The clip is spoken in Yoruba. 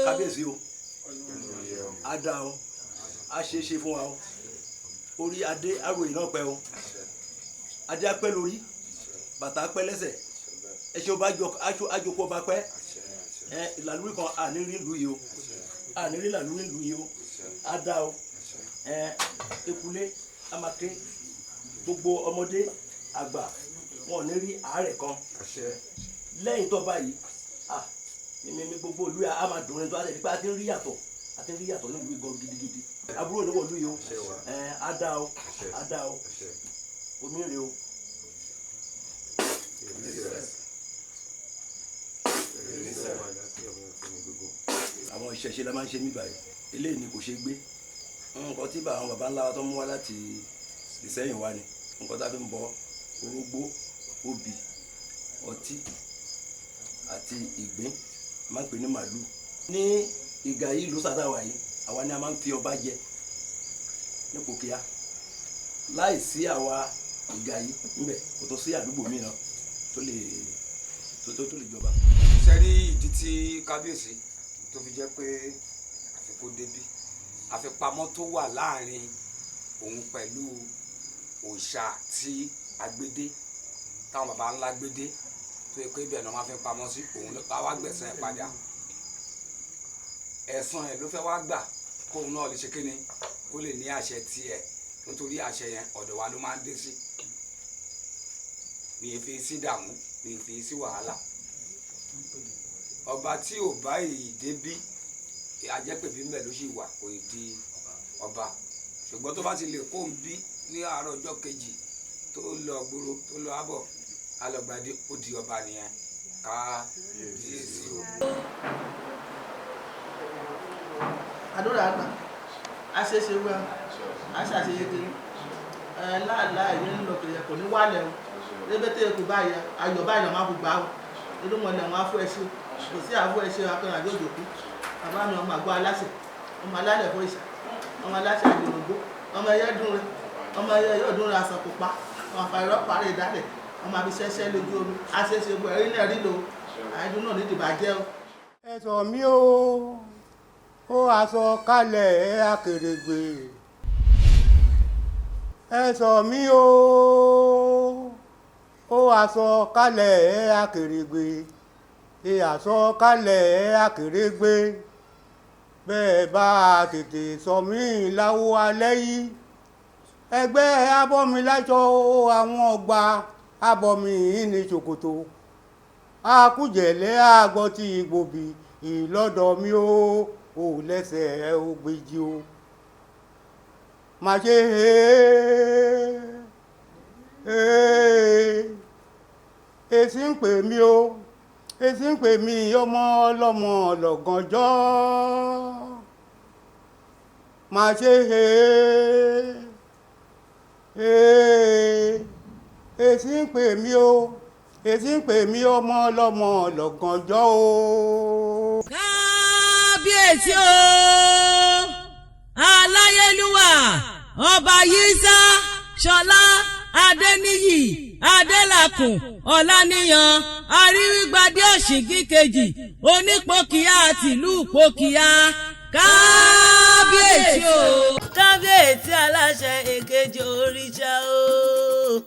kábíyèsí o ada o a ṣe é ṣe fún wa o orí adé àròyìn náà pẹ́ o adé apẹ́ lórí bàtà apẹ́ lẹ́sẹ̀ ẹṣin ọba àjòkó ọba pẹ́ ìlàlúrí kan ànírí ìlú yìí o ànírí ìlàlúrí ìlú yìí o ada o ekulé amake gbogbo ọmọdé àgbà wọn ò ní rí àárẹ̀ kan lẹ́yìn tó báyìí mímí gbogbo ìlú yà á máa dùn ní tó àti pé a ti ń rí yàtọ̀ nílùú igan gidigidi àbúrò níwọ̀ ìlú yìí o ada o omi rè o. àwọn ìṣẹ̀ṣe la máa ń ṣe mí báyìí eléyìí ni kò ṣe gbé nǹkan tí àwọn baba ńlá wa tó mú wá láti ìsẹ́yìn wa ni nǹkan tá a fi ń bọ orógbó obì ọtí àti ìgbín máa ń pè ní màlúù ní ìgà yìí ló sàdáwà yìí àwa ni a máa ń fi ọba jẹ ní Ipokia láì sí àwa ìgà yìí ńbẹ kò tó sí àdúgbò míì náà tó lè jọba. sẹ́rí ìdí tí kábíyèsí tó fi jẹ́ pé àfikún débí àfipamọ́ tó wà láàrin òun pẹ̀lú òòṣà tí agbédé táwọn baba ńlá gbédé tó yẹ pé ibẹ̀ náà máa fi pamọ́ sí òun ló wá gbẹ̀san ẹ̀ padà ẹ̀san ẹ̀ ló fẹ́ wá gbà kóun náà lè ṣe kíni kó lè ní àṣẹ tiẹ̀ nítorí àṣẹ yẹn ọ̀dọ̀ wa ló máa ń dé sí mi ì fi sí dààmú mi ì fi sí wàhálà ọba tí ò bá ìdébí ajẹ́pẹ̀bí mbẹ̀ ló sì wà kò ì di ọba ṣùgbọ́n tó bá ti lè kó ń bí ní àárọ̀ ọjọ́ kejì tó lọ gbòòrò tó lọ àbọ̀ alọ́gbadé ó di ọba nìyẹn kábíyèsí o. àdúrà àgbà a ṣe é ṣe wá a ṣàṣeyege láàlá ìyẹn ń lọ kìlẹ̀ kò ní wálẹ̀ o rébété kò báyìí ayọ̀ báyìí náà máa fi gbà o inú mọ̀lẹ́ wọn á fún ẹ ṣe kò sí àfún ẹ ṣe akẹ́rìn àjọ òjòkú bàbá mi ọmọ àgọ́ aláṣẹ ọmọ alálẹ̀ fún ìṣà ọmọ aláṣẹ àjòrògbó ọmọ ẹyẹ dùn rẹ ọmọ ẹyẹ yóò dùn rẹ aṣọ pupa ọmọ àfàìrọ́ parí ìdálẹ̀ ọmọ àbíṣẹ́ṣẹ́ lójú omi àṣeṣe gbọ́ ẹ̀rí náà rí lò àìdùn náà nídìí bàjẹ́ o. ẹ̀sọ̀ mi ó aṣọ kalẹ̀ ẹ̀ akèrègbè ẹ̀sọ̀ mi ó aṣọ kalẹ̀ ẹ̀ akèrègbè aṣọ kalẹ̀ ẹ̀ akèrègbè bẹ́ẹ̀ bá tètè sọ mí láwo alẹ́ yìí ẹgbẹ́ abọ́milájọ àwọn ọgbà abọ́mi ní ṣòkòtò akújẹ̀lẹ́ àgọ́ tí gbòbí ìlọ́dọ̀ mi ò lẹ́sẹ̀ ó gbèjì o má ṣe èsì ń pè mí o èsì ń pè mí ọmọ ọlọ́mọ lọ́gànjọ́ má ṣe èsì ń pè mí o èsì ń pè mí ọmọ ọlọ́mọ lọ́gànjọ́ o. kábíyèsí o aláyélúwà ọba yísà ṣọlá adéníyì adélàkùn ọláníyàn aríwígbadé ọ̀ṣìngín kejì onípòkíà tìlú Ìpòkíà kábíyèsí o kábíyèsí aláṣẹ èkejì òrìṣà o.